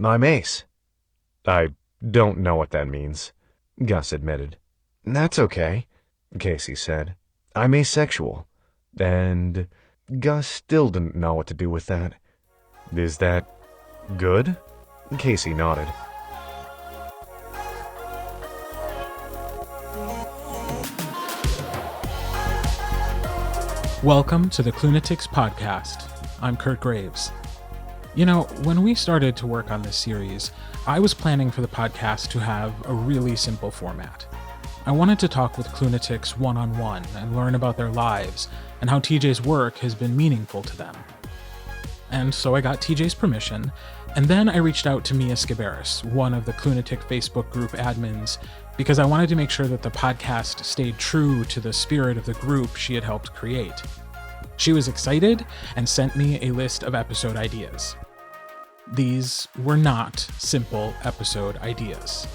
I'm ace. I don't know what that means, Gus admitted. That's okay, Casey said. I'm asexual. And Gus still didn't know what to do with that. Is that good? Casey nodded. Welcome to the Klunatics podcast. I'm Kurt Graves. You know, when we started to work on this series, I was planning for the podcast to have a really simple format. I wanted to talk with Klunatics one-on-one and learn about their lives and how TJ's work has been meaningful to them. And so I got TJ's permission, and then I reached out to Mia Sciberras, one of the Klunatic Facebook group admins, because I wanted to make sure that the podcast stayed true to the spirit of the group she had helped create. She was excited and sent me a list of episode ideas. These were not simple episode ideas.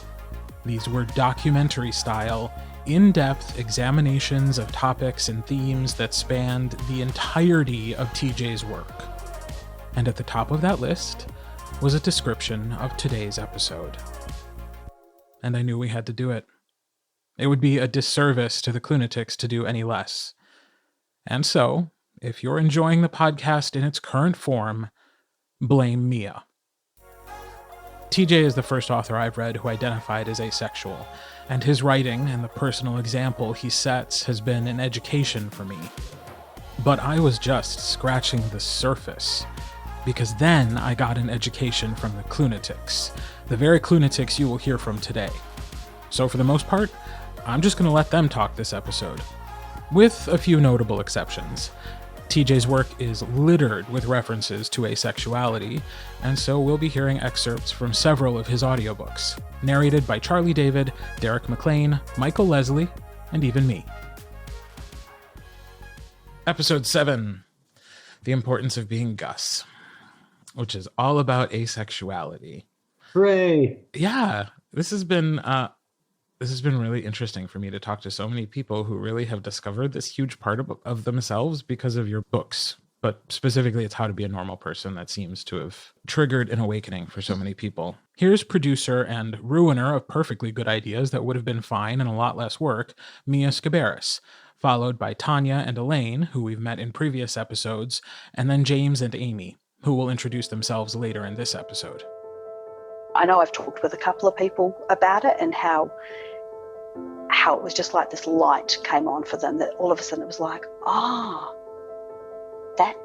These were documentary-style, in-depth examinations of topics and themes that spanned the entirety of TJ's work. And at the top of that list was a description of today's episode. And I knew we had to do it. It would be a disservice to the Klunatics to do any less. And so, if you're enjoying the podcast in its current form, blame Mia. TJ is the first author I've read who identified as asexual, and his writing and the personal example he sets has been an education for me. But I was just scratching the surface, because then I got an education from the Klunatics, the very Klunatics you will hear from today. So for the most part, I'm just going to let them talk this episode, with a few notable exceptions. TJ's work is littered with references to asexuality, and so we'll be hearing excerpts from several of his audiobooks, narrated by Charlie David, Derek McLean, Michael Leslie, and even me. Episode 7, The Importance of Being Gus, which is all about asexuality. Hooray! Yeah, this has been really interesting for me to talk to so many people who really have discovered this huge part of themselves because of your books. But specifically, it's How to Be a Normal Person that seems to have triggered an awakening for so many people. Here's producer and ruiner of perfectly good ideas that would have been fine and a lot less work, Mia Sciberras, followed by Tanya and Elaine, who we've met in previous episodes, and then James and Amy, who will introduce themselves later in this episode. I know I've talked with a couple of people about it and how it was just like this light came on for them, that all of a sudden it was like, that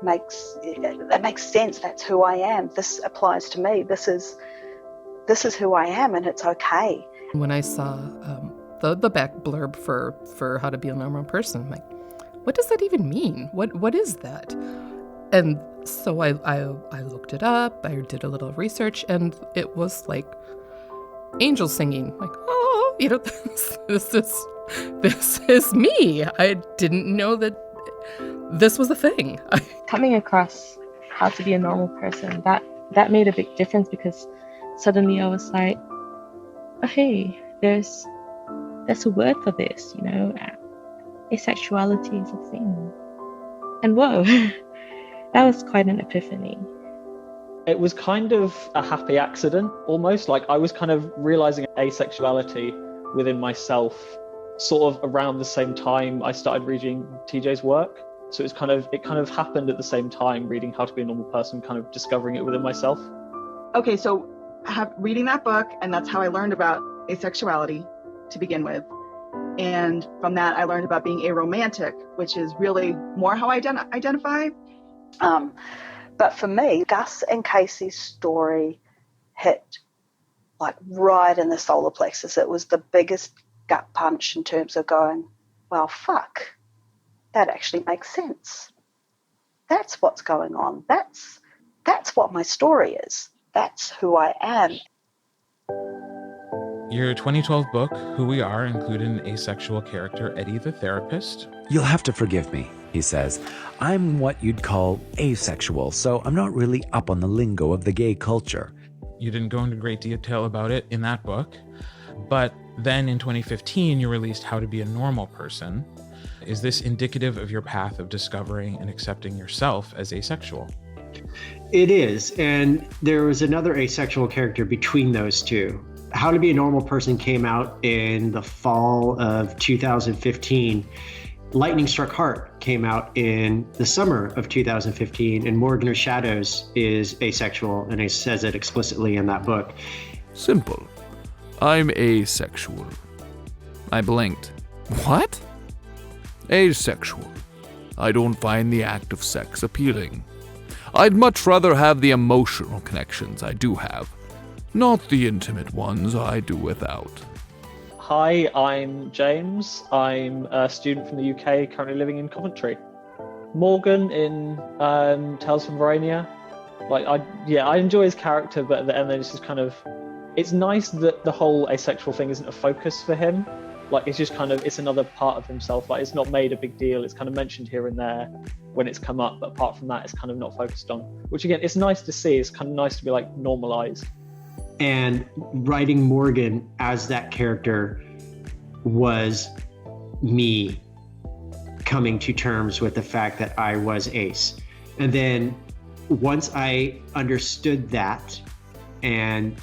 makes sense. That's who I am. This applies to me. This is who I am, and it's okay. When I saw the back blurb for How to Be a Normal Person, I'm like, what does that even mean? What is that? And so I looked it up, I did a little research, and it was like angels singing, like, oh, you know, this is me. I didn't know that this was a thing. Coming across How to Be a Normal Person, that made a big difference, because suddenly I was like, oh, hey, there's a word for this, you know, asexuality is a thing. And whoa. That was quite an epiphany. It was kind of a happy accident, almost. Like, I was kind of realizing asexuality within myself sort of around the same time I started reading TJ's work. So it kind of happened at the same time, reading How to Be a Normal Person, kind of discovering it within myself. Okay, so reading that book, and that's how I learned about asexuality to begin with. And from that, I learned about being aromantic, which is really more how I identify. But for me, Gus and Casey's story hit like right in the solar plexus. It was the biggest gut punch in terms of going, well, fuck, that actually makes sense. That's what's going on. That's what my story is. That's who I am. Your 2012 book, Who We Are, included an asexual character, Eddie the therapist. You'll have to forgive me, he says. I'm what you'd call asexual, so I'm not really up on the lingo of the gay culture. You didn't go into great detail about it in that book, but then in 2015, you released How to Be a Normal Person. Is this indicative of your path of discovering and accepting yourself as asexual? It is, and there was another asexual character between those two. How to Be a Normal Person came out in the fall of 2015. Lightning Struck Heart came out in the summer of 2015, and Morgan of Shadows is asexual, and he says it explicitly in that book. Simple. I'm asexual. I blinked. What? Asexual. I don't find the act of sex appealing. I'd much rather have the emotional connections I do have, not the intimate ones I do without. Hi, I'm James. I'm a student from the UK, currently living in Coventry. Morgan in Tales from Verania. I enjoy his character, but at the end, it's just kind of, it's nice that the whole asexual thing isn't a focus for him. Like, it's just kind of, it's another part of himself. Like, it's not made a big deal. It's kind of mentioned here and there when it's come up, but apart from that, it's kind of not focused on. Which again, it's nice to see. It's kind of nice to be like normalized. And writing Morgan as that character was me coming to terms with the fact that I was ace. And then once I understood that and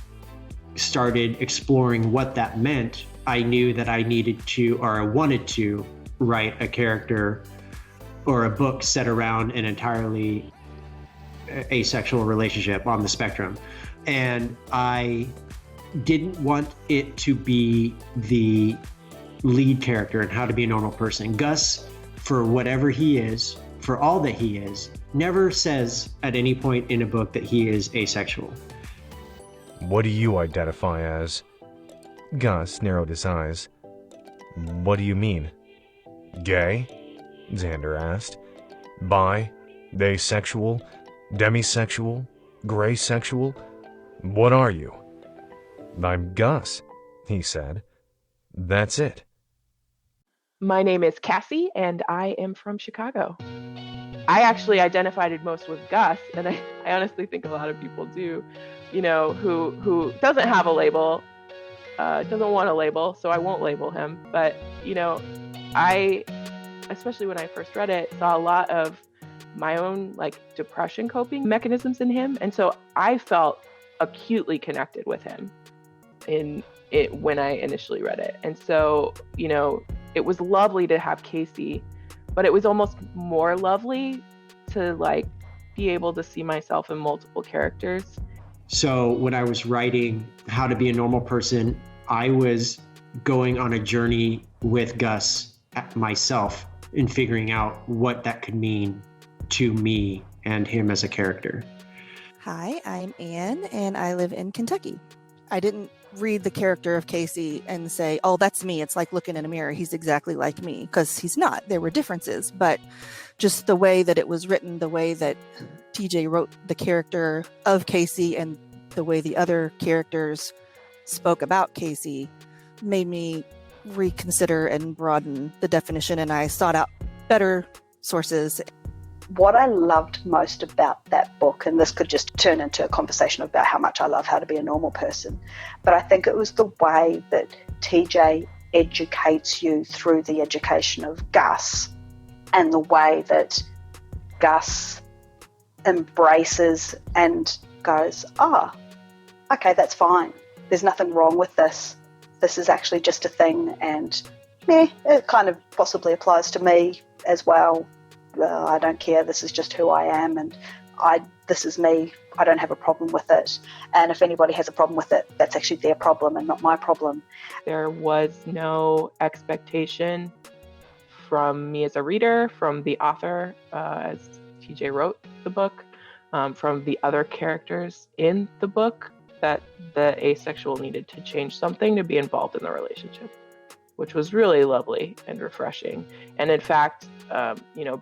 started exploring what that meant, I knew that I needed to, or I wanted to, write a character or a book set around an entirely asexual relationship on the spectrum. And I didn't want it to be the lead character in How to Be a Normal Person. Gus, for whatever he is, for all that he is, never says at any point in a book that he is asexual. What do you identify as? Gus narrowed his eyes. What do you mean? Gay? Xander asked. Bi? Asexual? Demisexual? Gray sexual? What are you? I'm Gus, he said. That's it. My name is Cassie, and I am from Chicago. I actually identified most with Gus, and I honestly think a lot of people do, who doesn't have a label, doesn't want a label, so I won't label him. But, I, especially when I first read it, saw a lot of my own depression coping mechanisms in him. And so I felt acutely connected with him in it when I initially read it. And so, it was lovely to have Casey, but it was almost more lovely to be able to see myself in multiple characters. So when I was writing How to Be a Normal Person, I was going on a journey with Gus myself in figuring out what that could mean to me and him as a character. Hi, I'm Anne, and I live in Kentucky. I didn't read the character of Casey and say, oh, that's me. It's like looking in a mirror. He's exactly like me, because he's not. There were differences, but just the way that it was written, the way that TJ wrote the character of Casey and the way the other characters spoke about Casey made me reconsider and broaden the definition, and I sought out better sources. What I loved most about that book, and this could just turn into a conversation about how much I love How to Be a Normal Person, but I think it was the way that TJ educates you through the education of Gus, and the way that Gus embraces and goes, okay, that's fine. There's nothing wrong with this. This is actually just a thing, and it kind of possibly applies to me as well. I don't care. This is just who I am, and this is me. I don't have a problem with it. And if anybody has a problem with it, that's actually their problem and not my problem. There was no expectation from me as a reader, from the author, as TJ wrote the book, from the other characters in the book, that the asexual needed to change something to be involved in the relationship, which was really lovely and refreshing. And in fact,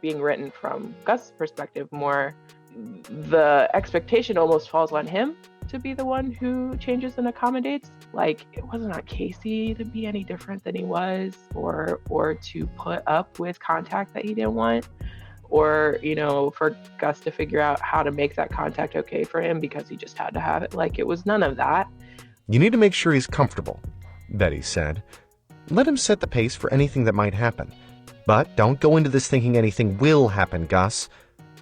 being written from Gus' perspective more, the expectation almost falls on him to be the one who changes and accommodates. It wasn't on Casey to be any different than he was, or to put up with contact that he didn't want, or, for Gus to figure out how to make that contact okay for him because he just had to have it. It was none of that. You need to make sure he's comfortable, Betty said. Let him set the pace for anything that might happen. But don't go into this thinking anything will happen, Gus.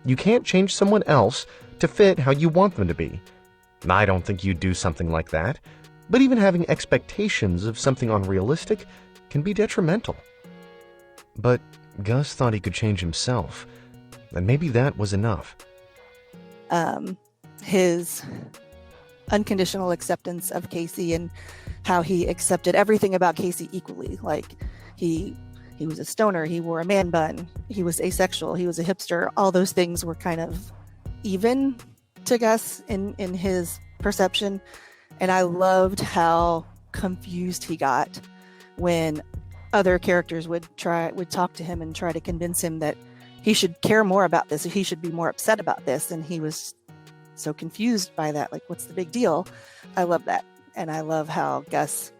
You can't change someone else, to fit how you want them to be. I don't think you'd do something like that, but even having expectations of something unrealistic can be detrimental. But Gus thought he could change himself, and maybe that was enough. His unconditional acceptance of Casey and how he accepted everything about Casey equally. Like, he was a stoner, he wore a man bun, he was asexual, he was a hipster. All those things were kind of even to Gus in his perception. And I loved how confused he got when other characters would talk to him and try to convince him that he should care more about this, he should be more upset about this, and he was so confused by that. Like, what's the big deal? I love that. And I love how Gus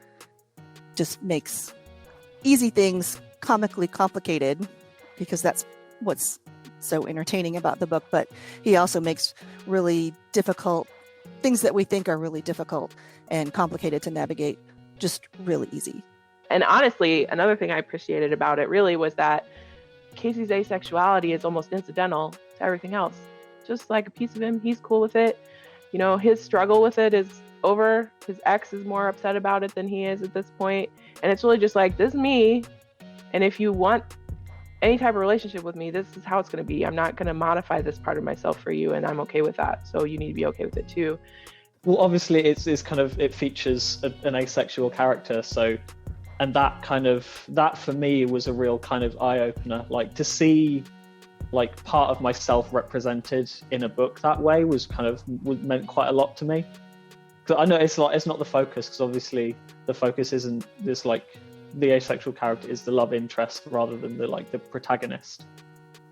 just makes easy things comically complicated, because that's what's so entertaining about the book. But he also makes really difficult things that we think are really difficult and complicated to navigate just really easy. And honestly, another thing I appreciated about it really was that Casey's asexuality is almost incidental to everything else. Just like a piece of him, he's cool with it. You know, his struggle with it is over. His ex is more upset about it than he is at this point. And it's really just like, this is me. And if you want any type of relationship with me, this is how it's going to be. I'm not going to modify this part of myself for you, and I'm okay with that. So you need to be okay with it too. Well, obviously it features an asexual character. So, and that for me was a real kind of eye opener. Like, to see like part of myself represented in a book that way meant quite a lot to me. Because I know it's not the focus, because obviously the focus isn't this, like, the asexual character is the love interest rather than the protagonist.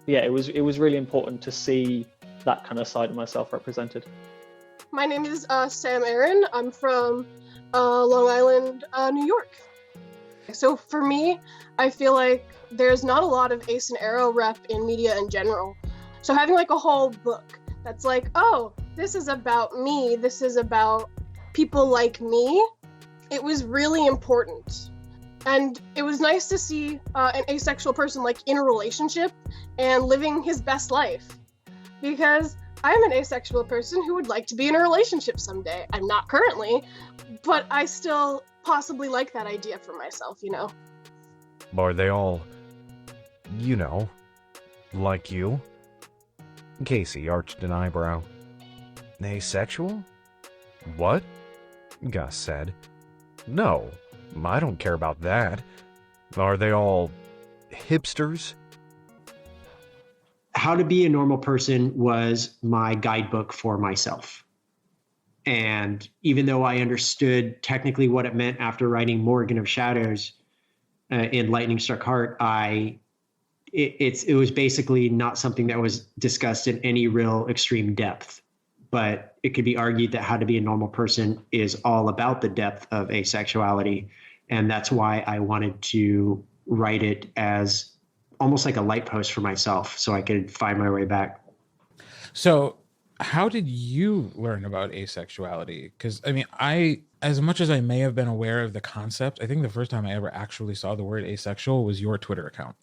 But yeah, it was really important to see that kind of side of myself represented. My name is Sam Aaron. I'm from Long Island, New York. So for me, I feel like there's not a lot of ace and arrow rep in media in general. So having like a whole book that's like, oh, this is about me, this is about people like me, it was really important. And it was nice to see an asexual person like in a relationship and living his best life. Because I'm an asexual person who would like to be in a relationship someday. I'm not currently, but I still possibly like that idea for myself, you know? Are they all, like you? Casey arched an eyebrow. Asexual? What? Gus said. No, I don't care about that. Are they all hipsters? How to Be a Normal Person was my guidebook for myself. And even though I understood technically what it meant after writing Morgan of Shadows in Lightning Struck Heart, it was basically not something that was discussed in any real extreme depth. But it could be argued that How to Be a Normal Person is all about the depth of asexuality. And that's why I wanted to write it as almost like a light post for myself so I could find my way back. So how did you learn about asexuality? Because, I mean, as much as I may have been aware of the concept, I think the first time I ever actually saw the word asexual was your Twitter account.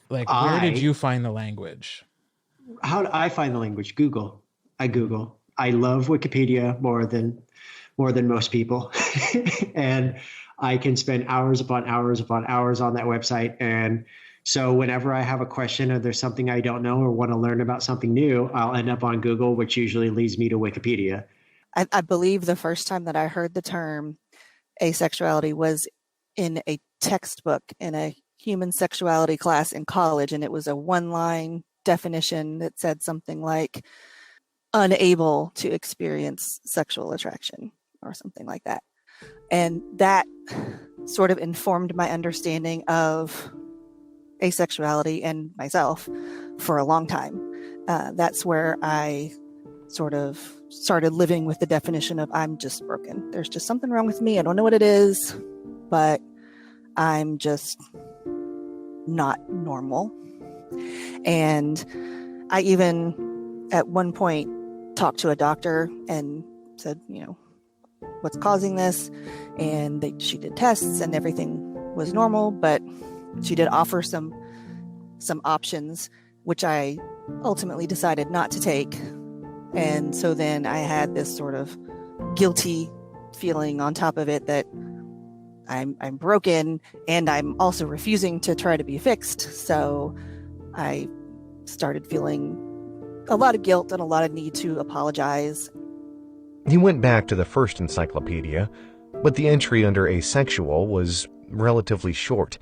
Like, where did you find the language? How do I find the language? Google. I Google. I love Wikipedia more than most people. And I can spend hours upon hours upon hours on that website. And so whenever I have a question or there's something I don't know or want to learn about something new, I'll end up on Google, which usually leads me to Wikipedia. I believe the first time that I heard the term asexuality was in a textbook in a human sexuality class in college. And it was a one-line definition that said something like unable to experience sexual attraction or something like that. And that sort of informed my understanding of asexuality and myself for a long time. That's where I sort of started living with the definition of I'm just broken. There's just something wrong with me. I don't know what it is, but I'm just not normal. And I even at one point talked to a doctor and said, what's causing this? And she did tests and everything was normal, but she did offer some options, which I ultimately decided not to take. And so then I had this sort of guilty feeling on top of it that I'm broken, and I'm also refusing to try to be fixed. So I started feeling a lot of guilt and a lot of need to apologize. He went back to the first encyclopedia, but the entry under asexual was relatively short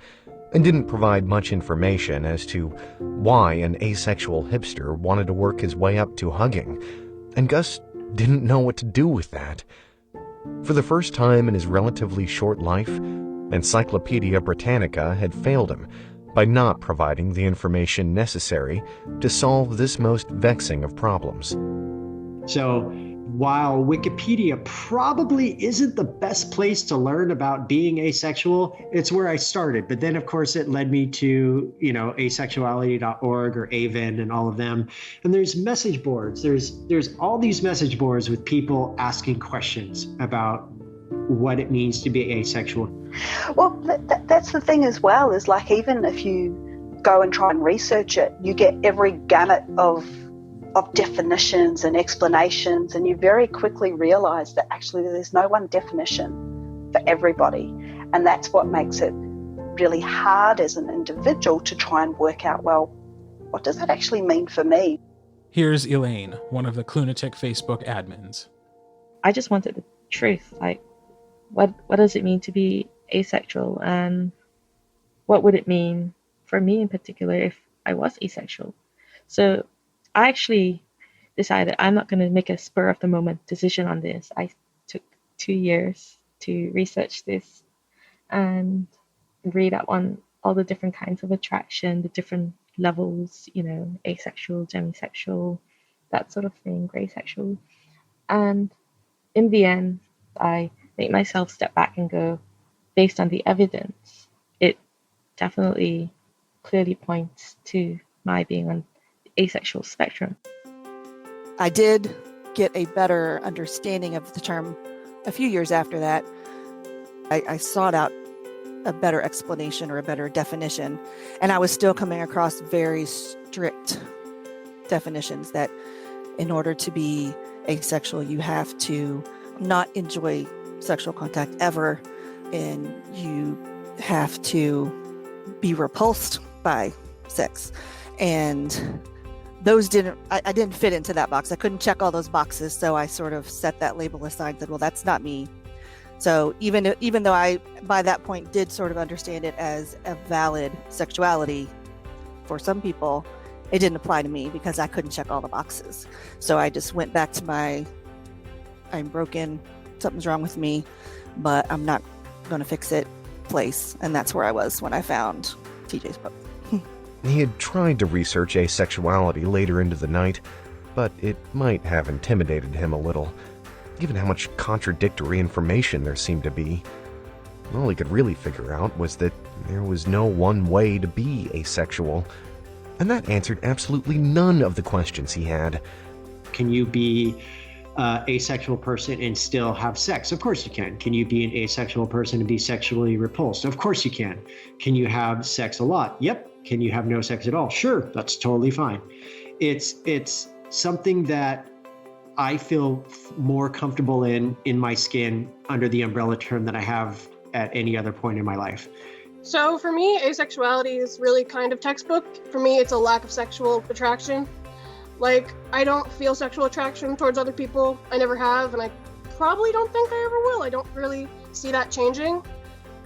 and didn't provide much information as to why an asexual hipster wanted to work his way up to hugging, and Gus didn't know what to do with that. For the first time in his relatively short life, Encyclopedia Britannica had failed him by not providing the information necessary to solve this most vexing of problems. So while Wikipedia probably isn't the best place to learn about being asexual, it's where I started. But then, of course, it led me to, asexuality.org or AVEN and all of them. And there's message boards. There's all these message boards with people asking questions about what it means to be asexual. Well, that's the thing as well, is like, even if you go and try and research it, you get every gamut of definitions and explanations, and you very quickly realize that actually there's no one definition for everybody. And that's what makes it really hard as an individual to try and work out, well, what does that actually mean for me? Here's Elaine, one of the Klunatic Facebook admins. I just wanted the truth. Like, what does it mean to be asexual, and what would it mean for me in particular if I was asexual? So I actually decided I'm not going to make a spur of the moment decision on this. I took 2 years to research this and read up on all the different kinds of attraction, the different levels, asexual, demisexual, that sort of thing, gray sexual. And in the end, I make myself step back and go, based on the evidence, it definitely clearly points to my being on the asexual spectrum. I did get a better understanding of the term a few years after that. I sought out a better explanation or a better definition, and I was still coming across very strict definitions that in order to be asexual, you have to not enjoy sexual contact ever, and you have to be repulsed by sex. And those I didn't fit into that box. I couldn't check all those boxes, so I sort of set that label aside and said, well, that's not me. So even though I, by that point, did sort of understand it as a valid sexuality for some people, it didn't apply to me because I couldn't check all the boxes. So I just went back to my, I'm broken, something's wrong with me, but I'm not going to fix it place. And that's where I was when I found TJ's book. He had tried to research asexuality later into the night, but it might have intimidated him a little, given how much contradictory information there seemed to be. All he could really figure out was that there was no one way to be asexual, and that answered absolutely none of the questions he had. Can you be an asexual person and still have sex? Of course you can. Can you be an asexual person and be sexually repulsed? Of course you can. Can you have sex a lot? Yep. Can you have no sex at all? Sure, that's totally fine. It's something that I feel more comfortable in my skin under the umbrella term than I have at any other point in my life. So for me, asexuality is really kind of textbook. For me, it's a lack of sexual attraction. Like, I don't feel sexual attraction towards other people. I never have, and I probably don't think I ever will. I don't really see that changing.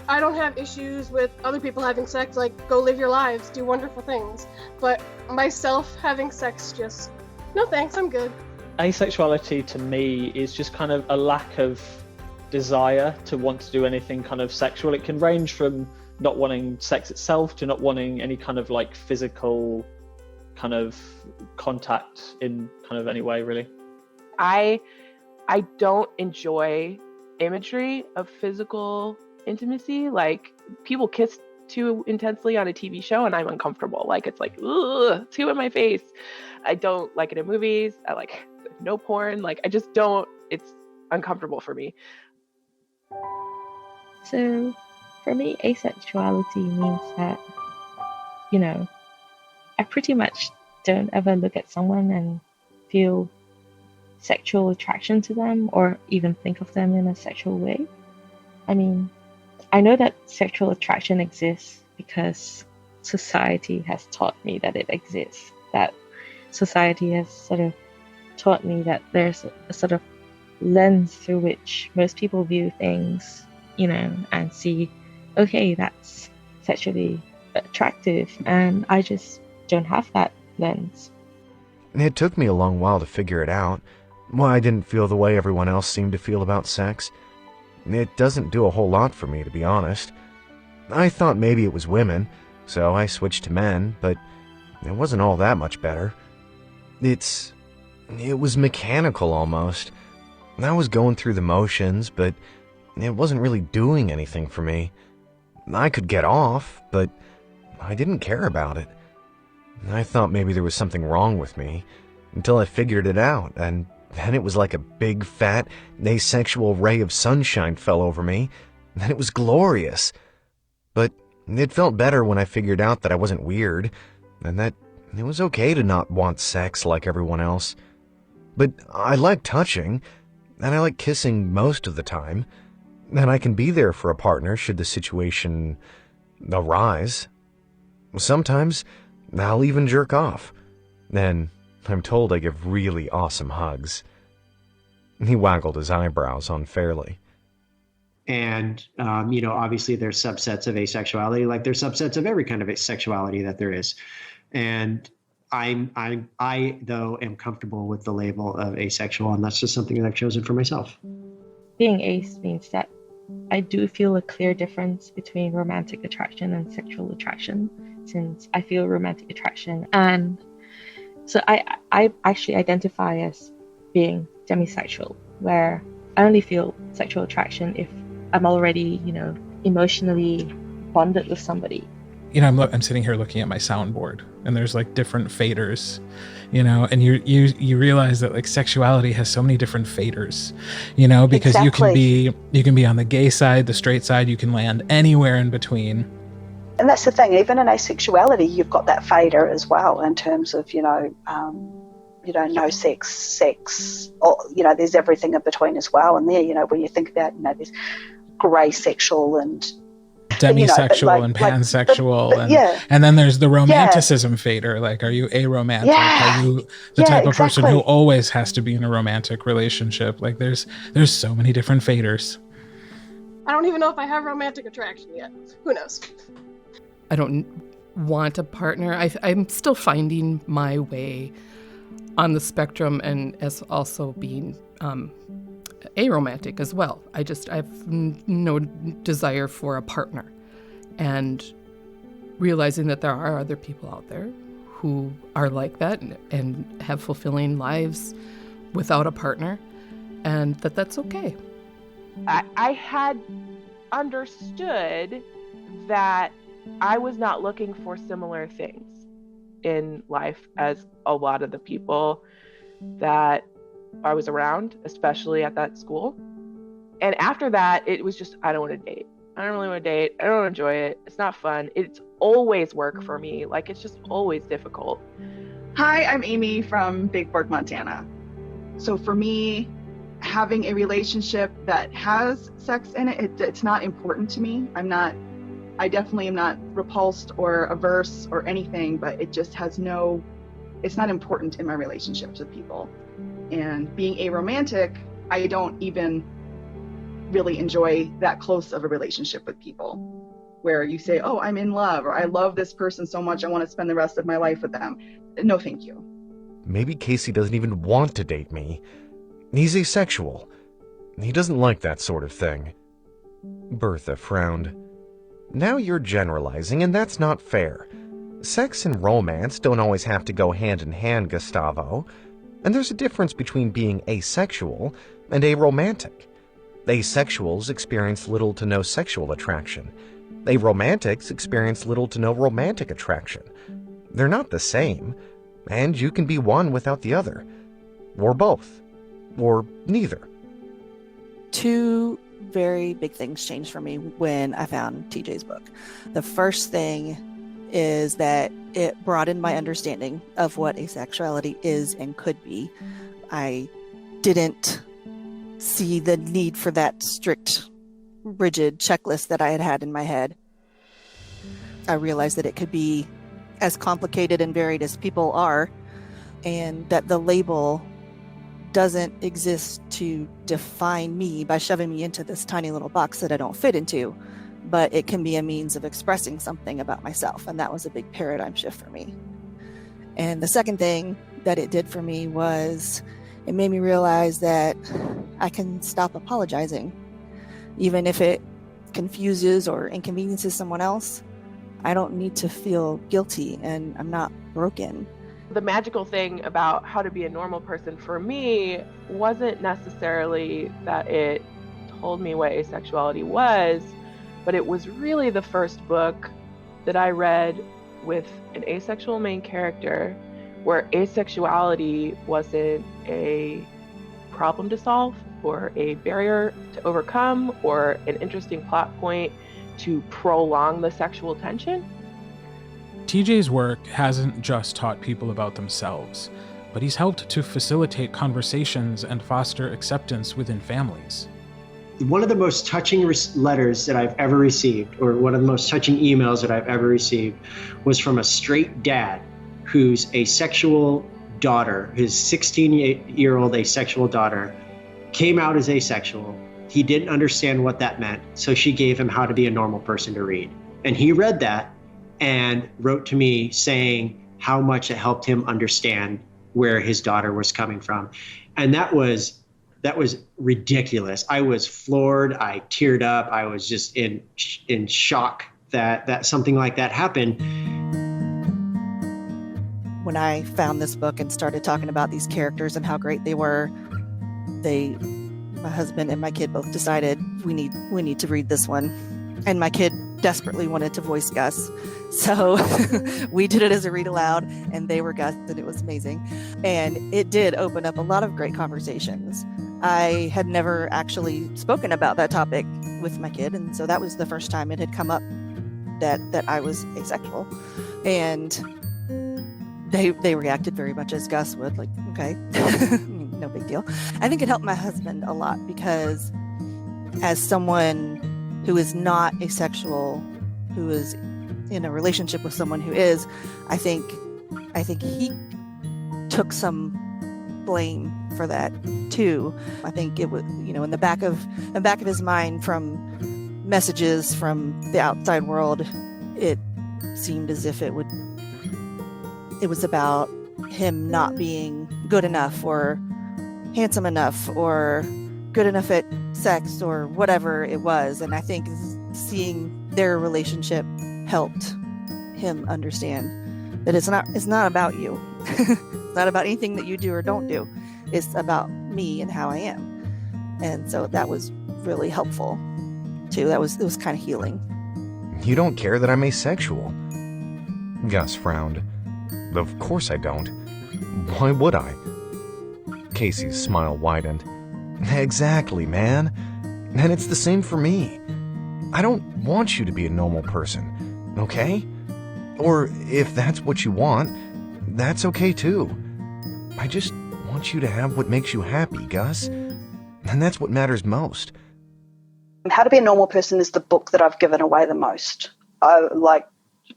I don't have issues with other people having sex, like, go live your lives, do wonderful things. But myself having sex, just, no thanks, I'm good. Asexuality to me is just kind of a lack of desire to want to do anything kind of sexual. It can range from not wanting sex itself to not wanting any kind of like physical kind of contact in kind of any way, really. I don't enjoy imagery of physical intimacy. Like, people kiss too intensely on a TV show and I'm uncomfortable. Like, it's like, ugh, too in my face. I don't like it in movies. I like no porn. Like, I just don't, it's uncomfortable for me. So for me, asexuality means that, I pretty much don't ever look at someone and feel sexual attraction to them or even think of them in a sexual way. I mean, I know that sexual attraction exists because society has taught me that it exists. That society has sort of taught me that there's a sort of lens through which most people view things, and see, okay, that's sexually attractive, and I just don't have that lens. It took me a long while to figure it out, why I didn't feel the way everyone else seemed to feel about sex. It doesn't do a whole lot for me, to be honest. I thought maybe it was women, so I switched to men, but it wasn't all that much better. It was mechanical almost. I was going through the motions, but it wasn't really doing anything for me. I could get off, but I didn't care about it. I thought maybe there was something wrong with me, until I figured it out, and then it was like a big, fat, asexual ray of sunshine fell over me, and it was glorious. But it felt better when I figured out that I wasn't weird, and that it was okay to not want sex like everyone else. But I like touching, and I like kissing most of the time, and I can be there for a partner should the situation arise. Sometimes I'll even jerk off, and I'm told I give really awesome hugs. He waggled his eyebrows unfairly. And, obviously there's subsets of asexuality, like there's subsets of every kind of asexuality that there is. And I, though, am comfortable with the label of asexual, and that's just something that I've chosen for myself. Being ace means that I do feel a clear difference between romantic attraction and sexual attraction, since I feel romantic attraction. And so I actually identify as being demisexual, where I only feel sexual attraction if I'm already, emotionally bonded with somebody. I'm sitting here looking at my soundboard, and there's like different faders, and you realize that like sexuality has so many different faders, because Exactly. you can be on the gay side, the straight side, you can land anywhere in between. And that's the thing, even in asexuality, you've got that fader as well in terms of, no sex, or, there's everything in between as well. And there, when you think about, there's grey sexual and demisexual and pansexual, and then there's the romanticism fader. Like, are you aromantic? Are you the type of person who always has to be in a romantic relationship? Like, there's so many different faders. I don't even know if I have romantic attraction yet. Who knows? I don't want a partner. I'm still finding my way on the spectrum, and as also being aromantic as well. I have no desire for a partner, and realizing that there are other people out there who are like that and have fulfilling lives without a partner, and that's okay. I had understood that I was not looking for similar things in life as a lot of the people that I was around, especially at that school. And after that, it was just, I don't want to date. I don't really want to date. I don't enjoy it. It's not fun. It's always work for me. Like, it's just always difficult. Hi, I'm Amy from Big Fork, Montana. So for me, having a relationship that has sex in it, it's not important to me. I definitely am not repulsed or averse or anything, but it just has it's not important in my relationships with people. And being aromantic, I don't even really enjoy that close of a relationship with people where you say, oh, I'm in love, or I love this person so much I want to spend the rest of my life with them. No, thank you. Maybe Casey doesn't even want to date me. He's asexual. He doesn't like that sort of thing. Bertha frowned. Now you're generalizing, and that's not fair. Sex and romance don't always have to go hand in hand, Gustavo. And there's a difference between being asexual and aromantic. Asexuals experience little to no sexual attraction. Aromantics experience little to no romantic attraction. They're not the same, and you can be one without the other. Or both. Or neither. Two very big things changed for me when I found TJ's book. The first thing is that it broadened my understanding of what asexuality is and could be. I didn't see the need for that strict, rigid checklist that I had in my head. I realized that it could be as complicated and varied as people are, and that the label doesn't exist to define me by shoving me into this tiny little box that I don't fit into, but it can be a means of expressing something about myself. And that was a big paradigm shift for me. And the second thing that it did for me was it made me realize that I can stop apologizing. Even if it confuses or inconveniences someone else, I don't need to feel guilty, and I'm not broken. The magical thing about How to Be a Normal Person for me wasn't necessarily that it told me what asexuality was, but it was really the first book that I read with an asexual main character, where asexuality wasn't a problem to solve or a barrier to overcome or an interesting plot point to prolong the sexual tension. TJ's work hasn't just taught people about themselves, but he's helped to facilitate conversations and foster acceptance within families. One of the most touching letters that I've ever received, or one of the most touching emails that I've ever received, was from a straight dad whose asexual daughter, his 16-year-old asexual daughter, came out as asexual. He didn't understand what that meant, so she gave him How to Be a Normal Person to read. And he read that and wrote to me saying how much it helped him understand where his daughter was coming from. And that was ridiculous. I was floored. I teared up. I was just in shock that something like that happened. When I found this book and started talking about these characters and how great they were, my husband and my kid both decided we need to read this one. And my kid desperately wanted to voice Gus. So we did it as a read aloud, and they were Gus, and it was amazing. And it did open up a lot of great conversations. I had never actually spoken about that topic with my kid, and so that was the first time it had come up that I was asexual. And they reacted very much as Gus would, like, okay, no big deal. I think it helped my husband a lot, because as someone who is not asexual, who is in a relationship with someone who is, I think he took some blame for that too. I think it was, in the back of his mind, from messages from the outside world, it seemed as if it was about him not being good enough or handsome enough or good enough at sex or whatever it was. And I think seeing their relationship helped him understand that it's not about you. It's not about anything that you do or don't do. It's about me and how I am. And so that was really helpful too. It was kind of healing. You don't care that I'm asexual? Gus frowned. Of course I don't. Why would I? Casey's smile widened. Exactly, man. And it's the same for me. I don't want you to be a normal person, okay? Or if that's what you want, that's okay too. I just want you to have what makes you happy, Gus. And that's what matters most. How to Be a Normal Person is the book that I've given away the most. Like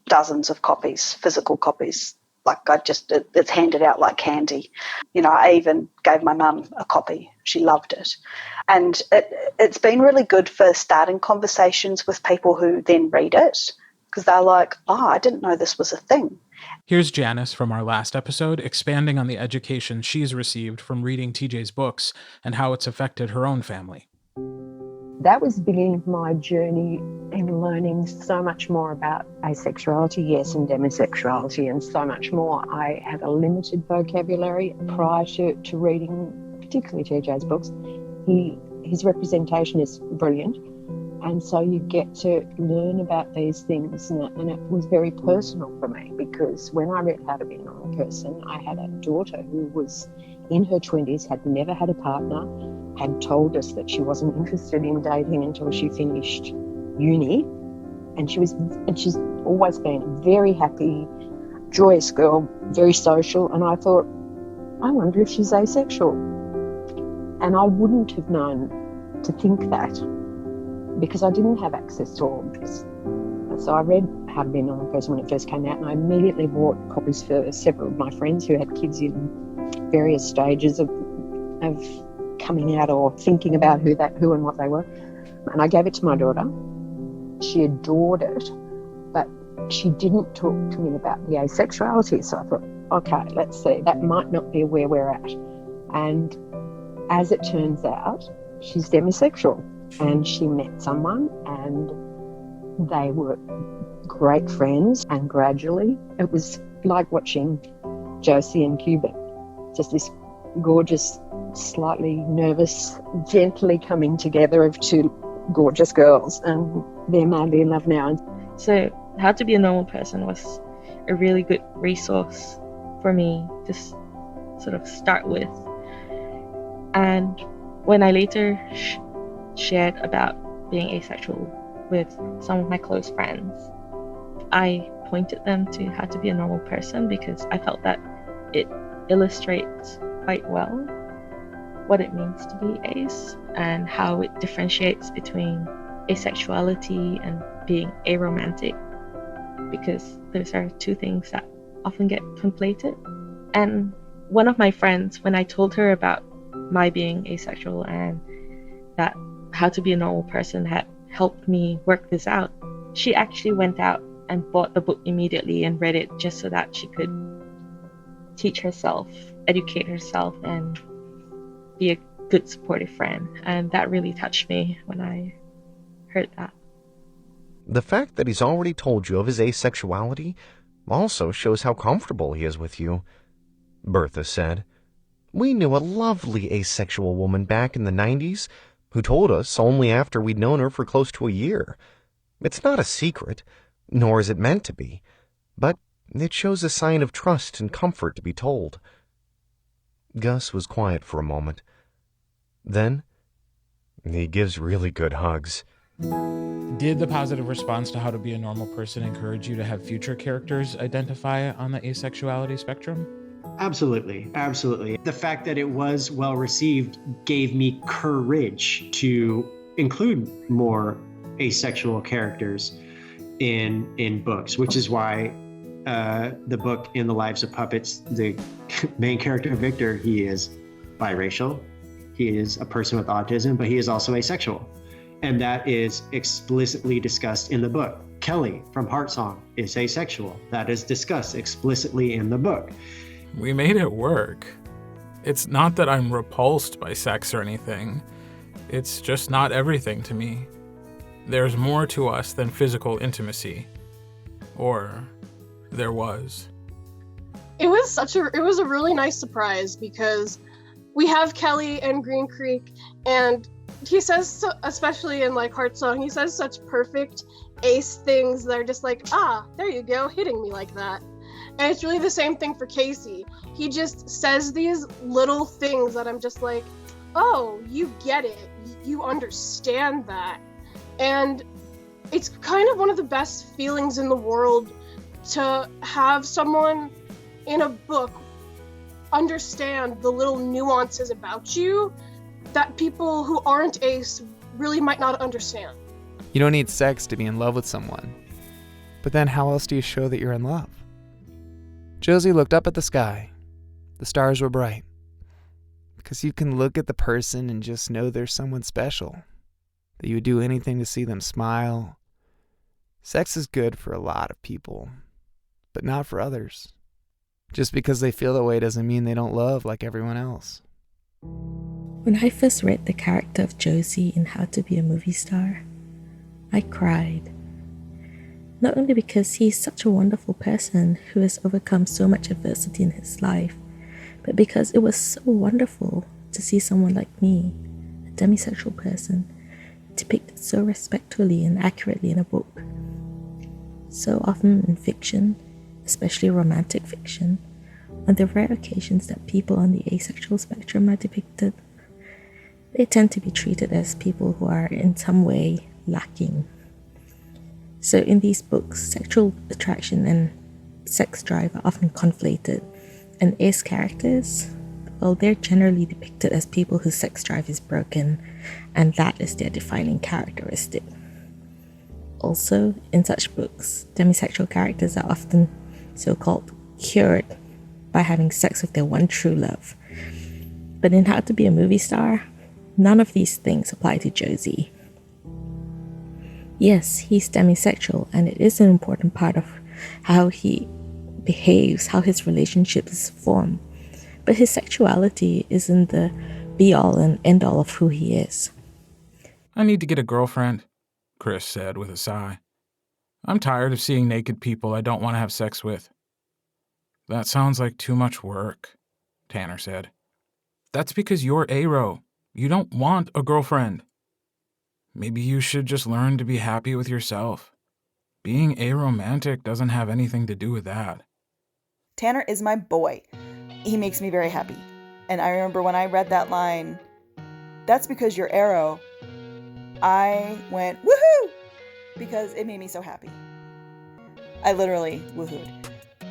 dozens of copies, physical copies. Like it's handed out like candy. I even gave my mum a copy. She loved it. And it's been really good for starting conversations with people who then read it, because they're like, I didn't know this was a thing. Here's Janice from our last episode expanding on the education she's received from reading TJ's books and how it's affected her own family. That was the beginning of my journey in learning so much more about asexuality, yes, and demisexuality, and so much more. I had a limited vocabulary prior to reading, particularly TJ's books. His representation is brilliant, and so you get to learn about these things, and it was very personal for me, because when I read How to Be a Normal Person, I had a daughter who was in her 20s, had never had a partner, had told us that she wasn't interested in dating until she finished uni, and she's always been a very happy, joyous girl, very social, and I thought, I wonder if she's asexual. And I wouldn't have known to think that because I didn't have access to all of this. So I read How to Be a Normal Person when it first came out, and I immediately bought copies for several of my friends who had kids in various stages of coming out or thinking about who and what they were. And I gave it to my daughter. She adored it, but she didn't talk to me about the asexuality. So I thought, okay, let's see, that might not be where we're at. And as it turns out, she's demisexual, and she met someone and they were great friends, and gradually it was like watching Josie and Cuban, just this gorgeous, slightly nervous, gently coming together of two gorgeous girls, and they're madly in love now. So How to Be a Normal Person was a really good resource for me to sort of start with. And when I later shared about being asexual with some of my close friends, I pointed them to How to Be a Normal Person because I felt that it illustrates quite well what it means to be ace and how it differentiates between asexuality and being aromantic, because those are two things that often get conflated. And one of my friends, when I told her about my being asexual and that How to Be a Normal Person had helped me work this out, she actually went out and bought the book immediately and read it just so that she could teach herself, educate herself, and be a good supportive friend. And that really touched me when I heard that. The fact that he's already told you of his asexuality also shows how comfortable he is with you, Bertha said. We knew a lovely asexual woman back in the 90s who told us only after we'd known her for close to a year. It's not a secret, nor is it meant to be, but it shows a sign of trust and comfort to be told. Gus was quiet for a moment. Then, he gives really good hugs. Did the positive response to How to Be a Normal Person encourage you to have future characters identify on the asexuality spectrum? Absolutely, absolutely. The fact that it was well received gave me courage to include more asexual characters in books, which is why the book In the Lives of Puppets, the main character, Victor, he is biracial. He is a person with autism, but he is also asexual. And that is explicitly discussed in the book. Kelly from Heart Song is asexual. That is discussed explicitly in the book. We made it work. It's not that I'm repulsed by sex or anything. It's just not everything to me. There's more to us than physical intimacy. Or there was. It was a really nice surprise because we have Kelly and Green Creek, and he says, especially in like Heart Song, he says such perfect ace things that are just like, there you go, hitting me like that. And it's really the same thing for Casey. He just says these little things that I'm just like, oh, you get it. You understand that. And it's kind of one of the best feelings in the world to have someone in a book understand the little nuances about you that people who aren't ace really might not understand. You don't need sex to be in love with someone. But then how else do you show that you're in love? Josie looked up at the sky. The stars were bright. Because you can look at the person and just know there's someone special. That you would do anything to see them smile. Sex is good for a lot of people, but not for others. Just because they feel that way doesn't mean they don't love like everyone else. When I first read the character of Josie in How to Be a Movie Star, I cried. Not only because he is such a wonderful person who has overcome so much adversity in his life, but because it was so wonderful to see someone like me, a demisexual person, depicted so respectfully and accurately in a book. So often in fiction, especially romantic fiction, on the rare occasions that people on the asexual spectrum are depicted, they tend to be treated as people who are in some way lacking. So in these books, sexual attraction and sex drive are often conflated, and ace characters well, they're generally depicted as people whose sex drive is broken, and that is their defining characteristic. Also, in such books, demisexual characters are often so-called cured by having sex with their one true love. But in How to Be a Movie Star, none of these things apply to Josie. Yes, he's demisexual, and it is an important part of how he behaves, how his relationships form. But his sexuality isn't the be-all and end-all of who he is. I need to get a girlfriend, Chris said with a sigh. I'm tired of seeing naked people I don't want to have sex with. That sounds like too much work, Tanner said. That's because you're aro. You don't want a girlfriend. Maybe you should just learn to be happy with yourself. Being aromantic doesn't have anything to do with that. Tanner is my boy. He makes me very happy. And I remember when I read that line, that's because you're aro, I went, woohoo! Because it made me so happy. I literally woohooed.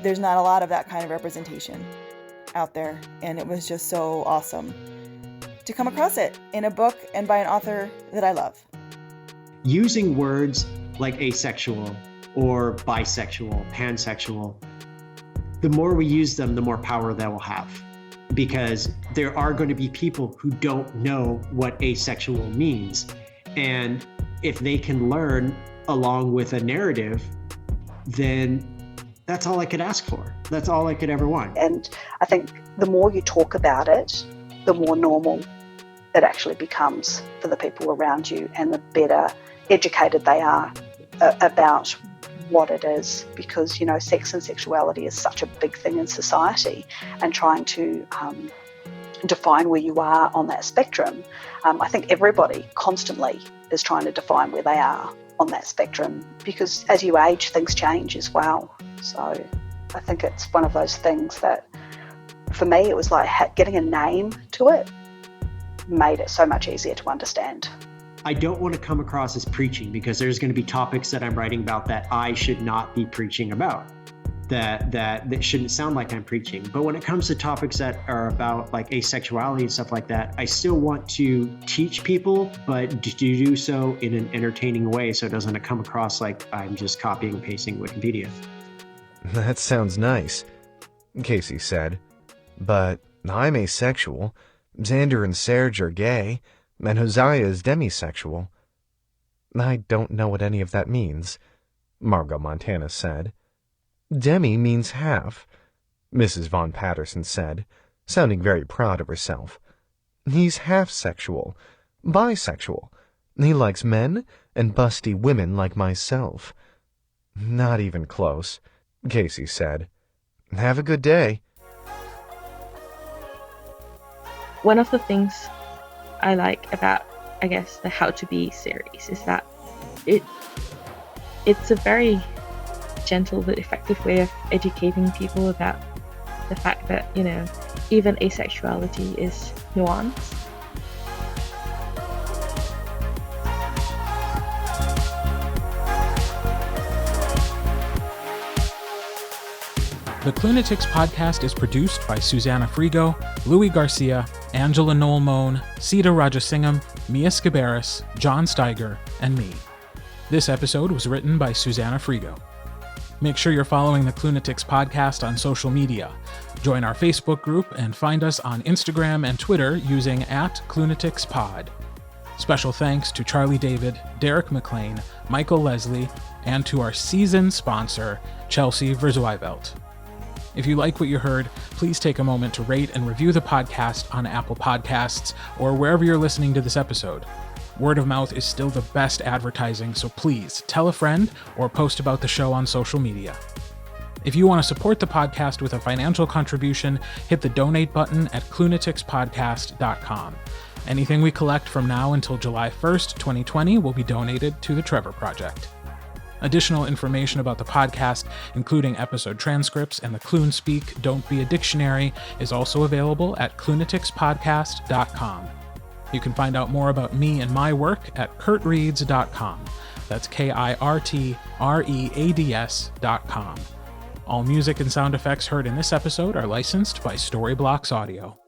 There's not a lot of that kind of representation out there, and it was just so awesome to come across it in a book and by an author that I love. Using words like asexual or bisexual, pansexual, the more we use them, the more power that will have. Because there are going to be people who don't know what asexual means. And if they can learn along with a narrative, then that's all I could ask for. That's all I could ever want. And I think the more you talk about it, the more normal it actually becomes for the people around you, and the better educated they are about what it is. Because, you know, sex and sexuality is such a big thing in society, and trying to define where you are on that spectrum. I think everybody constantly is trying to define where they are on that spectrum, because as you age, things change as well. So I think it's one of those things that, for me, it was like getting a name to it made it so much easier to understand. I don't want to come across as preaching, because there's going to be topics that I'm writing about that I should not be preaching about. That shouldn't sound like I'm preaching. But when it comes to topics that are about like asexuality and stuff like that, I still want to teach people, but to do so in an entertaining way, so it doesn't come across like I'm just copying and pasting Wikipedia. That sounds nice, Casey said. But I'm asexual, Xander and Serge are gay, and Hosea is demisexual. I don't know what any of that means, Margot Montana said. Demi means half, Mrs. Von Patterson said, sounding very proud of herself. He's half-sexual, bisexual. He likes men and busty women like myself. Not even close, Casey said. Have a good day. One of the things I like about, I guess, the How to Be series is that it's a very gentle but effective way of educating people about the fact that, you know, even asexuality is nuanced. The Klunatics podcast is produced by Susannah Frigo, Louis Garcia, Angela Noll Mohn, Sita Rajasingham, Mia Sciberras, John Steiger, and me. This episode was written by Susannah Frigo. Make sure you're following the Klunatics podcast on social media. Join our Facebook group and find us on Instagram and Twitter using @KlunaticsPod. Special thanks to Charlie David, Derek McLean, Michael Leslie, and to our season sponsor, Chelsea Verzweivelt. If you like what you heard, please take a moment to rate and review the podcast on Apple Podcasts or wherever you're listening to this episode. Word of mouth is still the best advertising, so please tell a friend or post about the show on social media. If you want to support the podcast with a financial contribution, hit the donate button at Klunaticspodcast.com. Anything we collect from now until July 1st, 2020 will be donated to the Trevor Project. Additional information about the podcast, including episode transcripts and the Clune Speak Don't Be a Dictionary, is also available at Klunaticspodcast.com. You can find out more about me and my work at kurtreads.com. That's KIRTREADS.com. All music and sound effects heard in this episode are licensed by Storyblocks Audio.